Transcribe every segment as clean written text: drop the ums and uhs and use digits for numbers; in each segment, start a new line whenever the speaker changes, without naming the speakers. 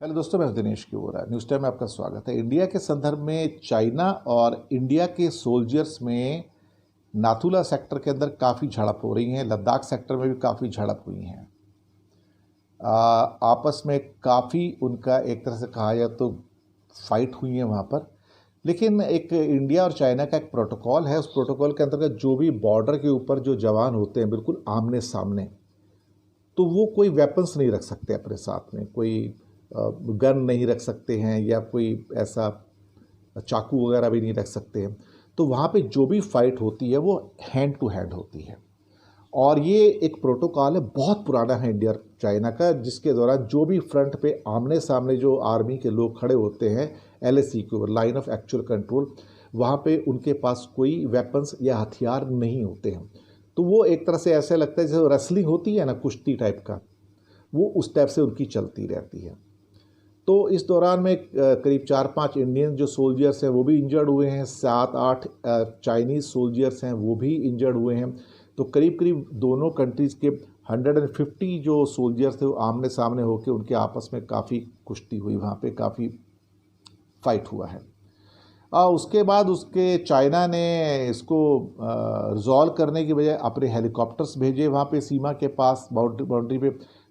Hello दोस्तों, मैं दिनेश की ओर न्यूज़ टाइम में आपका स्वागत है। इंडिया के संदर्भ में चाइना और इंडिया के सोल्जर्स में नाथुला सेक्टर के अंदर काफ़ी झड़प हो रही है। लद्दाख सेक्टर में भी काफ़ी झड़प हुई हैं। आपस में काफ़ी उनका एक तरह से कहा जाए तो फाइट हुई है वहाँ पर। लेकिन एक इंडिया और चाइना का एक प्रोटोकॉल है, उस प्रोटोकॉल के अंतर्गत जो भी बॉर्डर के ऊपर जो जवान होते हैं बिल्कुल आमने सामने, तो वो कोई वेपन्स नहीं रख सकते अपने साथ में, कोई गन नहीं रख सकते हैं या कोई ऐसा चाकू वगैरह भी नहीं रख सकते हैं। तो वहाँ पे जो भी फाइट होती है वो हैंड टू हैंड होती है। और ये एक प्रोटोकॉल है, बहुत पुराना है इंडिया और चाइना का, जिसके दौरान जो भी फ्रंट पे आमने सामने जो आर्मी के लोग खड़े होते हैं LAC के ऊपर, लाइन ऑफ एक्चुअल कंट्रोल, वहाँ पे उनके पास कोई वेपन्स या हथियार नहीं होते हैं। तो वो एक तरह से ऐसा लगता है जैसे रेसलिंग होती है ना, कुश्ती टाइप का, वो उस टाइप से उनकी चलती रहती है। तो इस दौरान में करीब 4-5 इंडियन जो सोल्जर्स हैं वो भी इंजर्ड हुए हैं, 7-8 चाइनीज़ सोल्जर्स हैं वो भी इंजर्ड हुए हैं। तो करीब करीब दोनों कंट्रीज़ के 150 जो सोल्जर्स थे वो आमने सामने होकर उनके आपस में काफ़ी कुश्ती हुई, वहाँ पे काफ़ी फाइट हुआ है। उसके बाद उसके चाइना ने इसको रिजॉल्व करने की बजाय अपने हेलीकॉप्टर्स भेजे वहाँ पे सीमा के पास, बाउंड्री पे।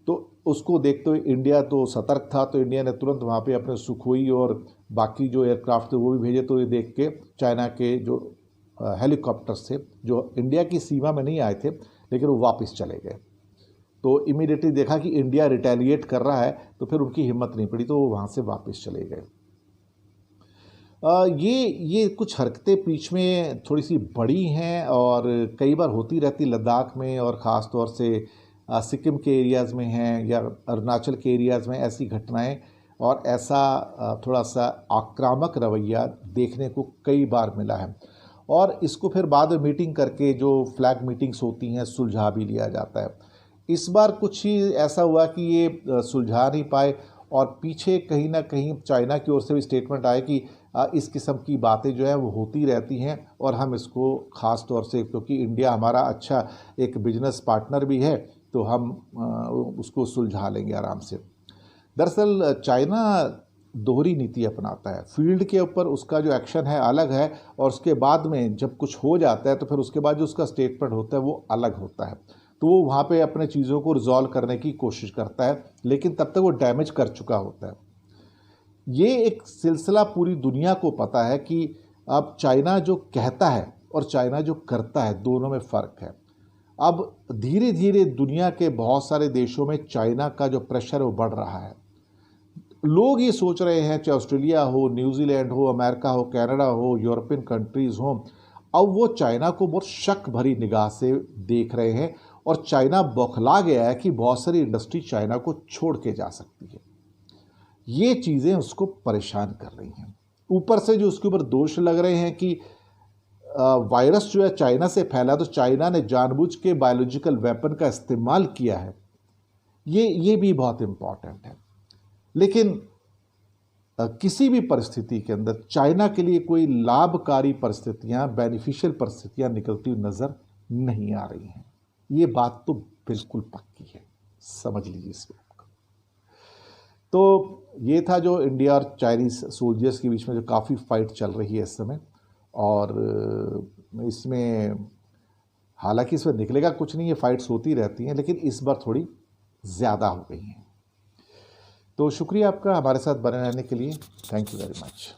तो उसको देखते हुए इंडिया तो सतर्क था, तो इंडिया ने तुरंत वहाँ पे अपने सुखोई और बाकी जो एयरक्राफ्ट थे वो भी भेजे। तो ये देख के चाइना के जो हेलीकॉप्टर्स थे जो इंडिया की सीमा में नहीं आए थे लेकिन वो वापस चले गए। तो इमीडिएटली देखा कि इंडिया रिटेलिएट कर रहा है, तो फिर उनकी हिम्मत नहीं पड़ी, तो वो वहाँ से वापस चले गए। ये कुछ हरकतें बीच में थोड़ी सी बड़ी हैं और कई बार होती रहती लद्दाख में, और ख़ास तौर से सिक्किम के एरियाज़ में हैं या अरुणाचल के एरियाज़ में ऐसी घटनाएं, और ऐसा थोड़ा सा आक्रामक रवैया देखने को कई बार मिला है। और इसको फिर बाद में मीटिंग करके, जो फ्लैग मीटिंग्स होती हैं, सुलझा भी लिया जाता है। इस बार कुछ ही ऐसा हुआ कि ये सुलझा नहीं पाए, और पीछे कहीं ना कहीं चाइना की ओर से भी स्टेटमेंट आए कि इस किस्म की बातें जो है वो होती रहती हैं, और हम इसको ख़ास तौर से, क्योंकि इंडिया हमारा अच्छा एक बिजनेस पार्टनर भी है, तो हम उसको सुलझा लेंगे आराम से। दरअसल चाइना दोहरी नीति अपनाता है। फील्ड के ऊपर उसका जो एक्शन है अलग है, और उसके बाद में जब कुछ हो जाता है तो फिर उसके बाद जो उसका स्टेटमेंट होता है वो अलग होता है। तो वो वहाँ पे अपने चीज़ों को रिजॉल्व करने की कोशिश करता है, लेकिन तब तक वो डैमेज कर चुका होता है। ये एक सिलसिला पूरी दुनिया को पता है कि अब चाइना जो कहता है और चाइना जो करता है, दोनों में फ़र्क है। अब धीरे धीरे दुनिया के बहुत सारे देशों में चाइना का जो प्रेशर है वो बढ़ रहा है। लोग ये सोच रहे हैं, चाहे ऑस्ट्रेलिया हो, न्यूजीलैंड हो, अमेरिका हो, कनाडा हो, यूरोपियन कंट्रीज़ हो, अब वो चाइना को बहुत शक भरी निगाह से देख रहे हैं, और चाइना बौखला गया है कि बहुत सारी इंडस्ट्री चाइना को छोड़ के जा सकती है। ये चीज़ें उसको परेशान कर रही हैं। ऊपर से जो उसके ऊपर दोष लग रहे हैं कि वायरस जो है चाइना से फैला, तो चाइना ने जानबूझ के बायोलॉजिकल वेपन का इस्तेमाल किया है, ये भी बहुत इम्पॉर्टेंट है। लेकिन किसी भी परिस्थिति के अंदर चाइना के लिए कोई लाभकारी परिस्थितियां, बेनिफिशियल परिस्थितियां निकलती हुई नज़र नहीं आ रही हैं। ये बात तो बिल्कुल पक्की है, समझ लीजिए इस बात को। तो ये था जो इंडिया और चाइनीज़ सोल्जर्स के बीच में जो काफ़ी फाइट चल रही है इस समय, और इसमें हालांकि इसमें निकलेगा कुछ नहीं, ये फाइट्स होती रहती हैं, लेकिन इस बार थोड़ी ज़्यादा हो गई हैं। तो शुक्रिया आपका हमारे साथ बने रहने के लिए। Thank you very much.